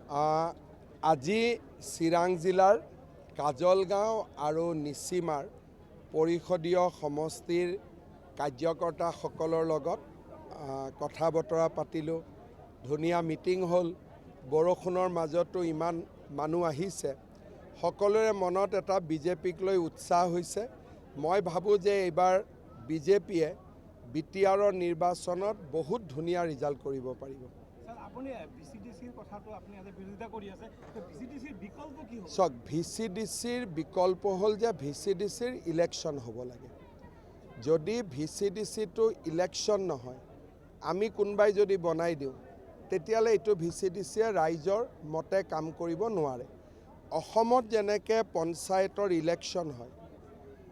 আজি চিৰাং জিলাৰ কাজলগাঁও আৰু নিচিমাৰ পৰিষদীয় সমষ্টিৰ কাৰ্যকৰ্তাসকলৰ লগত কথা বতৰা পাতিলোঁ। ধুনীয়া মিটিং হ'ল। বৰষুণৰ মাজতো ইমান মানুহ আহিছে। সকলোৰে মনত এটা বিজেপিক লৈ উৎসাহ হৈছে। মই ভাবোঁ যে এইবাৰ বিজেপিয়ে বিটিআৰৰ নিৰ্বাচনত বহুত ধুনীয়া ৰিজাল্ট কৰিব পাৰিব। চাওক, VCDCৰ বিকল্প হ'ল যে VCDCৰ ইলেকশ্যন হ'ব লাগে। যদি VCDCটো ইলেকশ্যন নহয়, আমি কোনোবাই যদি বনাই দিওঁ, তেতিয়াহ'লে এইটো VCDCয়ে ৰাইজৰ মতে কাম কৰিব নোৱাৰে। অসমত যেনেকৈ পঞ্চায়তৰ ইলেকশ্যন হয়,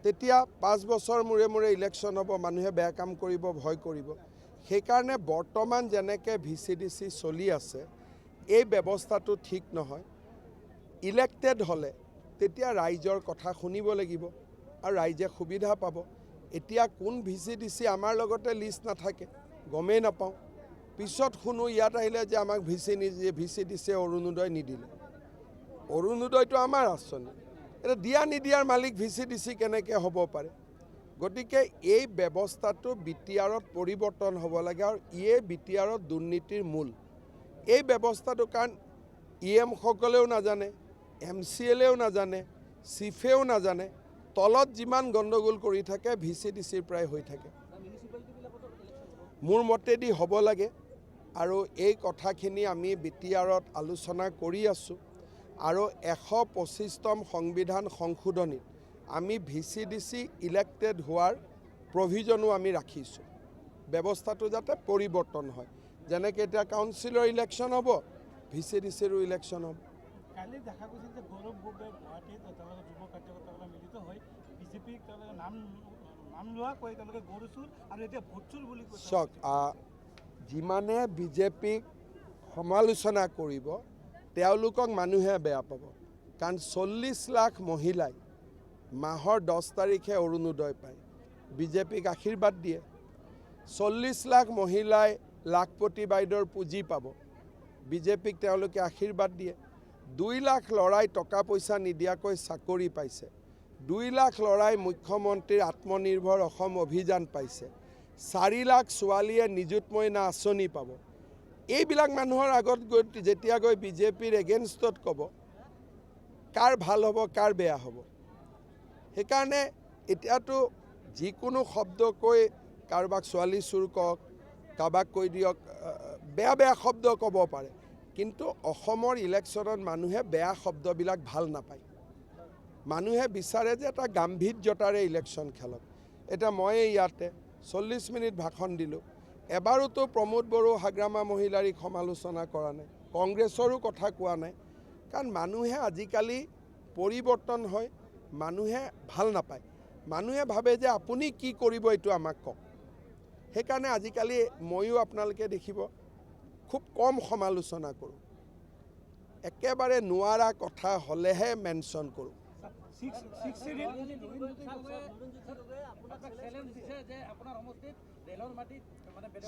তেতিয়া 5 বছৰ মূৰে মূৰে ইলেকশ্যন হ'ব, মানুহে বেয়া কাম কৰিব, ভয় কৰিব। সেইকাৰণে বৰ্তমান যেনেকৈ VCDC চলি আছে, এই ব্যৱস্থাটো ঠিক নহয়। ইলেক্টেড হ'লে তেতিয়া ৰাইজৰ কথা শুনিব লাগিব আৰু ৰাইজে সুবিধা পাব। এতিয়া কোন VCDC আমাৰ লগতে লিষ্ট নাথাকে, গমেই নাপাওঁ। পিছত শুনো ইয়াত আহিলে যে আমাক VCDCয়ে অৰুণোদয় নিদিলে। অৰুণোদয়টো আমাৰ আঁচনি, এটা দিয়া নিদিয়াৰ মালিক VCDC কেনেকৈ হ'ব পাৰে? গতিকে এই ব্যৱস্থাটো বিটিআৰত পৰিৱৰ্তন হ'ব লাগে আৰু ইয়ে বিটিআৰত দুৰ্নীতিৰ মূল। এই ব্যৱস্থাটো কাৰণ EM সকলেও নাজানে, MCLএও নাজানে, চিফেও নাজানে, তলত যিমান গণ্ডগোল কৰি থাকে VCDCৰ পৰাই হৈ থাকে। মোৰ মতেদি হ'ব লাগে আৰু এই কথাখিনি আমি বিটিআৰত আলোচনা কৰি আছোঁ আৰু 125তম সংবিধান সংশোধনীত আমি VCDC ইলেক্টেড হোৱাৰ প্ৰভিজনো আমি ৰাখিছোঁ। ব্যৱস্থাটো যাতে পৰিৱৰ্তন হয়, যেনেকৈ এতিয়া কাউন্সিলৰ ইলেকশ্যন হ'ব, VCDCৰো ইলেকশ্যন হ'ব। কালি দেখা গৈছিল যে গৌৰৱ গগৈ গুৱাহাটীত তেওঁলোকে যুৱ কাৰ্যকৰ্তাসকলে মিলিত হৈ বিজেপিক তেওঁলোকে নাম লোৱা কৈ তেওঁলোকে গৰু চুৰ আৰু এতিয়া ভোট চুৰ বুলি কৈছে। চাওক, যিমানে বিজেপিক সমালোচনা কৰিব, তেওঁলোকক মানুহে বেয়া পাব। কাৰণ 40 লাখ মহিলাই মাহৰ 10 তাৰিখে অৰুণোদয় পায়, বিজেপিক আশীৰ্বাদ দিয়ে। 40 লাখ মহিলাই লাখপতি বাইদেউৰ পুঁজি পাব, বিজেপিক তেওঁলোকে আশীৰ্বাদ দিয়ে। 2 লাখ ল'ৰাই টকা পইচা নিদিয়াকৈ চাকৰি পাইছে, 2 লাখ ল'ৰাই মুখ্যমন্ত্ৰীৰ আত্মনিৰ্ভৰ অসম অভিযান পাইছে, 4 লাখ ছোৱালীয়ে নিযুত মইনা আঁচনি পাব। এইবিলাক মানুহৰ আগত গৈ যেতিয়া গৈ বিজেপিৰ এগেইনষ্টত ক'ব, কাৰ ভাল হ'ব কাৰ বেয়া হ'ব? সেইকাৰণে এতিয়াতো যিকোনো শব্দ কৈ কাৰোবাক ছোৱালী চুৰ কওক, কাৰোবাক কৈ দিয়ক, বেয়া বেয়া শব্দ ক'ব পাৰে, কিন্তু অসমৰ ইলেকশ্যনত মানুহে বেয়া শব্দবিলাক ভাল নাপায়। মানুহে বিচাৰে যে এটা গাম্ভীৰ্যতাৰে ইলেকশ্যন খেলক। এতিয়া ময়ে ইয়াতে 40 মিনিট ভাষণ দিলোঁ, এবাৰোতো প্ৰমোদ বড়ো হাগ্ৰামা মহিলাৰীক সমালোচনা কৰা নাই, কংগ্ৰেছৰো কথা কোৱা নাই। কাৰণ মানুহে আজিকালি পৰিৱৰ্তন হয়, মানুহে ভাল নাপায়। মানুহে ভাবে যে আপুনি কি কৰিব এইটো আমাক কওক। সেইকাৰণে আজিকালি ময়ো আপোনালোকে দেখিব খুব কম সমালোচনা কৰোঁ, একেবাৰে নোৱাৰা কথা হ'লেহে মেনশ্যন কৰোঁ।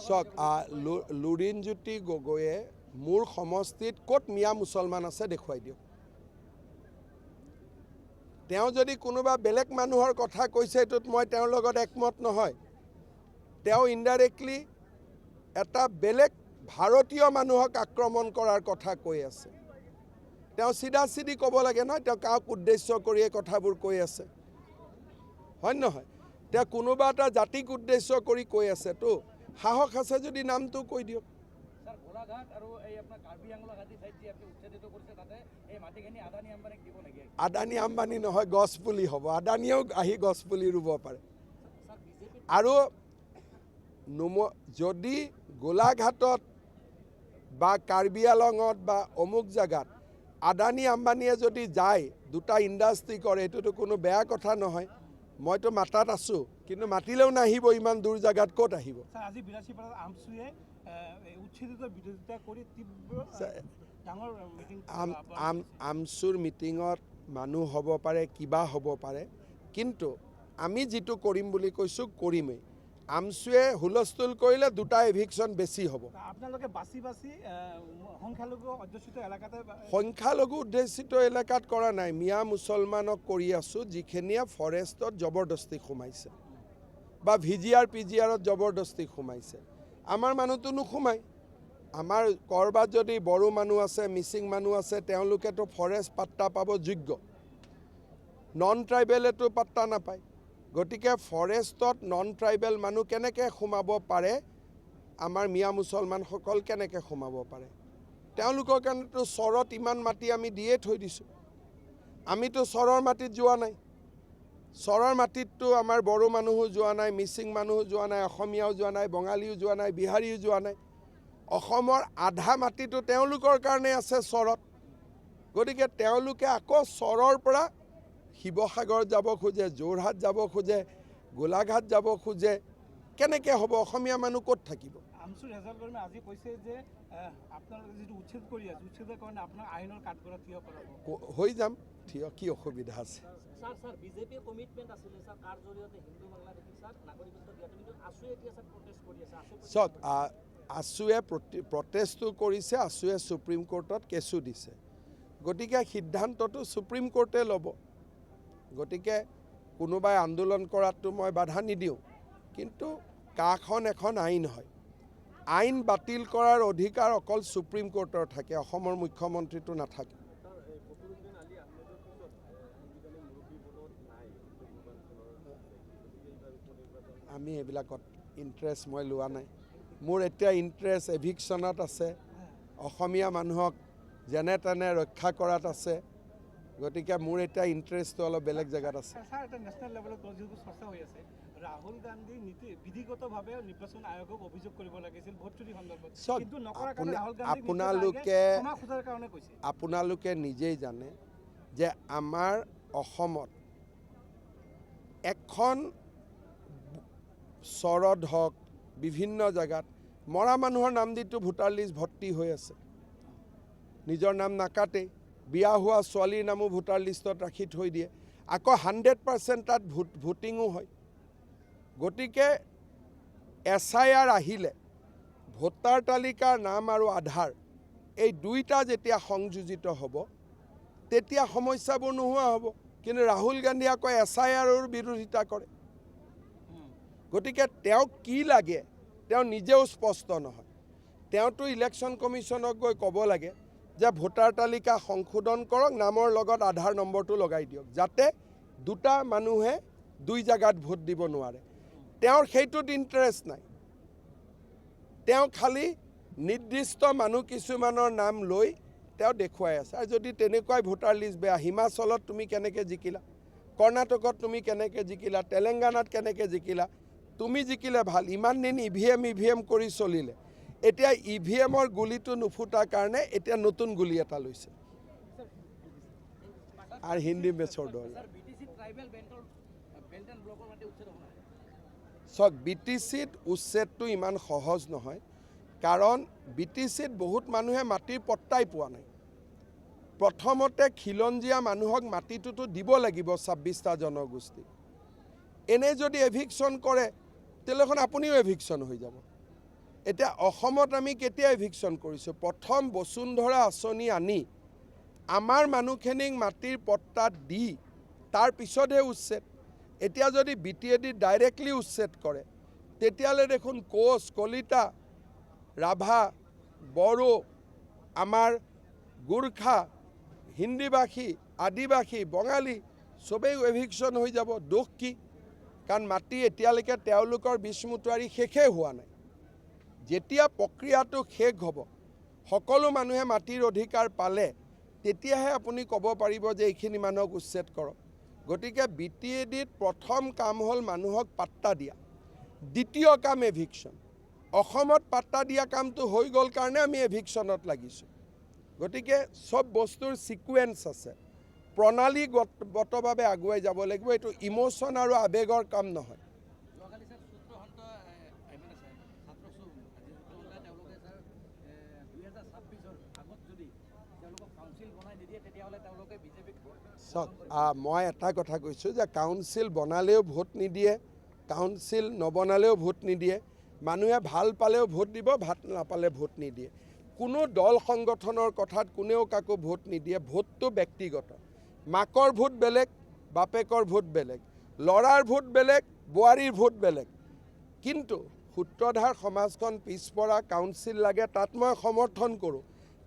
চাওক, লুৰিণজ্যোতি গগৈয়ে মোৰ সমষ্টিত ক'ত মিয়া মুছলমান আছে দেখুৱাই দিয়ক। তেওঁ যদি কোনোবা বেলেগ মানুহৰ কথা কৈছে, এইটোত মই তেওঁৰ লগত একমত নহয়। তেওঁ ইনডাইৰেক্টলি এটা বেলেগ ভাৰতীয় মানুহক আক্ৰমণ কৰাৰ কথা কৈ আছে। তেওঁ চিধা চিধি ক'ব লাগে নহয়, তেওঁ কাক উদ্দেশ্য কৰি এই কথাবোৰ কৈ আছে, হয় নহয়? তেওঁ কোনোবা এটা জাতিক উদ্দেশ্য কৰি কৈ আছেতো, সাহস আছে যদি নামটো কৈ দিয়ক। আদানী আম্বানী নহয়, গছপুলি হ'ব। আদানীয়েও আহি গছপুলি ৰুব পাৰে। আৰু যদি গোলাঘাটত বা কাৰ্বি আলঙত বা অমুক জেগাত আদানী আম্বানীয়ে যদি যায়, দুটা ইণ্ডাষ্ট্ৰী কৰে, এইটোতো কোনো বেয়া কথা নহয়। মইতো মাতাত আছোঁ, কিন্তু মাতিলেও নাহিব, ইমান দূৰ জেগাত ক'ত আহিব? আজি বিলাসীপাৰাত আমছুৱে উচ্ছেদিত বিৰোধিতা কৰি আমছুৰ মিটিঙত মানুহ হ'ব পাৰে, কিবা হ'ব পাৰে, কিন্তু আমি যিটো কৰিম বুলি কৈছোঁ কৰিমেই। আমচুৱে হুলস্থুল কৰিলে দুটা এভিকশ্যন বেছি হ'ব। আপোনালোকে বাছি বাছি সংখ্যালঘু অধ্যুষিত এলেকাতে সংখ্যালঘু উদ্দেশিত এলেকাত কৰা নাই, মিয়া মুছলমানক কৰি আছোঁ যিখিনিয়ে ফৰেষ্টত জবৰদস্তি সোমাইছে বা VGR PGRত জবৰদস্তি সোমাইছে। আমাৰ মানুহটো নোসোমায়। আমাৰ ক'ৰবাত যদি বড়ো মানুহ আছে, মিচিং মানুহ আছে, তেওঁলোকেতো ফৰেষ্ট পাত্তা পাব যোগ্য, নন ট্ৰাইবেলেতো পাত্তা নাপায়। গতিকে ফৰেষ্টত নন ট্ৰাইবেল মানুহ কেনেকৈ সোমাব পাৰে, আমাৰ মিয়া মুছলমানসকল কেনেকৈ সোমাব পাৰে? তেওঁলোকৰ কাৰণেতো চৰত ইমান মাটি আমি দিয়ে থৈ দিছোঁ। আমিতো চৰৰ মাটিত যোৱা নাই। চৰৰ মাটিততো আমাৰ বড়ো মানুহো যোৱা নাই, মিচিং মানুহো যোৱা নাই, অসমীয়াও যোৱা নাই, বঙালীও যোৱা নাই, বিহাৰীও যোৱা নাই। অসমৰ আধা মাটিটো তেওঁলোকৰ কাৰণে আছে চৰত। গতিকে তেওঁলোকে আকৌ চৰৰ পৰা শিৱসাগৰ যাব খোজে, যোৰহাট যাব খোজে, গোলাঘাট যাব খোজে, কেনেকৈ হ'ব? অসমীয়া মানুহ ক'ত থাকিব? আমচুৰ ৰেজাল্ট কৰ্মী আজি কৈছে যে আপোনালোকে যিটো উচ্ছেদ কৰি আছে, উচ্ছেদৰ কাৰণে আপোনাক আইনৰ কাঠগড়াত থিয় কৰাব। হৈ যাম থিয়, কি অসুবিধা আছে? স্যাৰ বিজেপিৰ কমিটমেন্ট আছিল স্যাৰ কাৰ জৰিয়তে হিন্দু বাংলাদেশী স্যাৰ নাগৰিকত্ব দিয়াটো, কিন্তু আছুৱে এতিয়া স্যাৰ প্ৰটেষ্ট কৰি আছে। চাওক, আছুৱে প্ৰটেষ্টটো কৰিছে, আছুৱে সুপ্ৰিম কোৰ্টত কেছো দিছে। গতিকে সিদ্ধান্তটো সুপ্ৰিম কোৰ্টে ল'ব। গতিকে কোনোবাই আন্দোলন কৰাটো মই বাধা নিদিওঁ, কিন্তু কাখন এখন আইন হয়। আইন বাতিল কৰাৰ অধিকাৰ অকল সুপ্ৰিম কোৰ্টৰ থাকে, অসমৰ মুখ্যমন্ত্ৰীটো নাথাকে। আমি এইবিলাকত ইণ্টাৰেষ্ট মই লোৱা নাই। মোৰ এতিয়া ইণ্টাৰেষ্ট এভিকশ্যনত আছে, অসমীয়া মানুহক যেনে তেনে ৰক্ষা কৰাত আছে। গতিকে মোৰ এতিয়া ইণ্টাৰেষ্টটো অলপ বেলেগ জেগাত আছে। স্যাৰ, এটা নেশ্যনেল লেভেলত যিটো চৰ্চা হৈ আছে, ৰাহুল গান্ধী বিধিগতভাৱে নিৰ্বাচন আয়োগক অভিযোগ কৰিব লাগিছিল ভোট চুৰি সন্দৰ্ভত, কিন্তু নকৰাৰ কাৰণে ৰাহুল গান্ধী ক্ষমা খোজাৰ কাৰণে কৈছে। আপোনালোকে নিজেই জানে যে আমাৰ অসমত এখন চৰত হওক, বিভিন্ন জেগাত মৰা মানুহৰ নাম দিটো ভোটাৰ লিষ্ট ভৰ্তি হৈ আছে। নিজৰ নাম নাকাটেই, বিয়া হোৱা ছোৱালীৰ নামো ভোটাৰ লিষ্টত ৰাখি থৈ দিয়ে। আকৌ 100% তাত ভোটিঙো হয়। গতিকে SIR আহিলে ভোটাৰ তালিকাৰ নাম আৰু আধাৰ এই দুইটা যেতিয়া সংযোজিত হ'ব, তেতিয়া সমস্যাবোৰ নোহোৱা হ'ব। কিন্তু ৰাহুল গান্ধী আকৌ SIRৰ বিৰোধিতা কৰে। গতিকে তেওঁক কি লাগে তেওঁ নিজেও স্পষ্ট নহয়। তেওঁতো ইলেকশ্যন কমিশ্যনক গৈ ক'ব লাগে যে ভোটাৰ তালিকা সংশোধন কৰক, নামৰ লগত আধাৰ নম্বৰটো লগাই দিয়ক, যাতে দুটা মানুহে দুই জেগাত ভোট দিব নোৱাৰে। তেওঁৰ সেইটোত ইণ্টাৰেষ্ট নাই। তেওঁ খালি নিৰ্দিষ্ট মানুহ কিছুমানৰ নাম লৈ তেওঁ দেখুৱাই আছে। আৰু যদি তেনেকুৱাই ভোটাৰ লিষ্ট বেয়া, হিমাচলত তুমি কেনেকৈ জিকিলা, কৰ্ণাটকত তুমি কেনেকৈ জিকিলা, তেলেংগানাত কেনেকৈ জিকিলা, তুমি জিকিলে ভাল। ইমান দিন EVM কৰি চলিলে, এতিয়া EVMৰ গুলিটো নুফুটাৰ কাৰণে এতিয়া নতুন গুলি এটা লৈছে। আৰু হিন্দী মেচৰ দল চাওক, BTCত উচ্ছেদটো ইমান সহজ নহয়, কাৰণ BTCত বহুত মানুহে মাটিৰ পট্টাই পোৱা নাই। প্ৰথমতে খিলঞ্জীয়া মানুহক মাটিটোতো দিব লাগিব 26টা জনগোষ্ঠী। এনে যদি এভিকশ্যন কৰে তেতিয়াহ'লে আপুনিও এভিকশ্যন হৈ যাব। এতিয়া অসমত আমি কেতিয়া এভিকশ্যন কৰিছোঁ? প্ৰথম বসুন্ধৰা আঁচনি আনি আমাৰ মানুহখিনিক মাটিৰ পট্টাত দি তাৰ পিছতহে উচ্ছেদ। এতিয়া যদি BTAD ডাইৰেক্টলি উচ্ছেদ কৰে তেতিয়াহ'লে দেখোন কোচ, কলিতা, ৰাভা, বড়ো, আমাৰ গোৰ্খা, হিন্দীভাষী, আদিবাসী, বঙালী চবেই এভিকশ্যন হৈ যাব। দোষ কি? কাৰণ মাটি এতিয়ালৈকে তেওঁলোকৰ বিচমুটুৱাৰী শেষেই হোৱা নাই। যেতিয়া প্ৰক্ৰিয়াটো শেষ হ'ব, সকলো মানুহে মাটিৰ অধিকাৰ পালে, তেতিয়াহে আপুনি ক'ব পাৰিব যে এইখিনি মানুহক উচ্ছেদ কৰক। গতিকে BTADত প্ৰথম কাম হ'ল মানুহক পাট্টা দিয়া, দ্বিতীয় কাম এভিকশ্যন। অসমত পাট্টা দিয়া কামটো হৈ গ'ল কাৰণে আমি এভিকশ্যনত লাগিছোঁ। গতিকে চব বস্তুৰ ছিকুৱেঞ্চ আছে, প্ৰণালীগতভাৱে আগুৱাই যাব লাগিব। এইটো ইম'শ্যন আৰু আৱেগৰ কাম নহয়। চাওক, মই এটা কথা কৈছোঁ যে কাউন্সিল বনালেও ভোট নিদিয়ে, কাউন্সিল নবনালেও ভোট নিদিয়ে, মানুহে ভাল পালেও ভোট দিব, ভাল নাপালে ভোট নিদিয়ে। কোনো দল সংগঠনৰ কথাত কোনেও কাকো ভোট নিদিয়ে। ভোটটো ব্যক্তিগত। মাকৰ ভোট বেলেগ, বাপেকৰ ভোট বেলেগ, ল'ৰাৰ ভোট বেলেগ, বোৱাৰীৰ ভোট বেলেগ। কিন্তু সূত্ৰধাৰ সমাজখন পিছপৰা, কাউন্সিল লাগে, তাত মই সমৰ্থন কৰোঁ।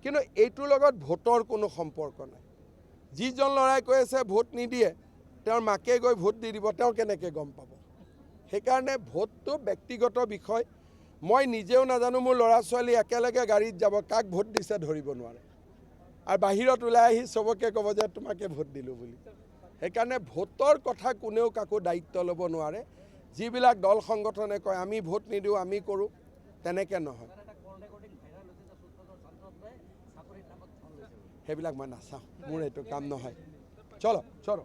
কিন্তু এইটোৰ লগত ভোটৰ কোনো সম্পৰ্ক নাই। যিজন ল'ৰাই কৈ আছে ভোট নিদিয়ে, তেওঁৰ মাকে গৈ ভোট দি দিব, তেওঁ কেনেকৈ গম পাব? সেইকাৰণে ভোটটো ব্যক্তিগত বিষয়। মই নিজেও নাজানো মোৰ ল'ৰা ছোৱালী একেলগে গাড়ীত যাব, কাক ভোট দিছে ধৰিব নোৱাৰে, আৰু বাহিৰত ওলাই আহি চবকে ক'ব যে তোমাকে ভোট দিলোঁ বুলি। সেইকাৰণে ভোটৰ কথা কোনেও কাকো দায়িত্ব ল'ব নোৱাৰে। যিবিলাক দল সংগঠনে কয় আমি ভোট নিদিওঁ, আমি কৰোঁ, তেনেকৈ নহয়। সেইবিলাক মই নাচাওঁ, মোৰ এইটো কাম নহয়। চলো চলো।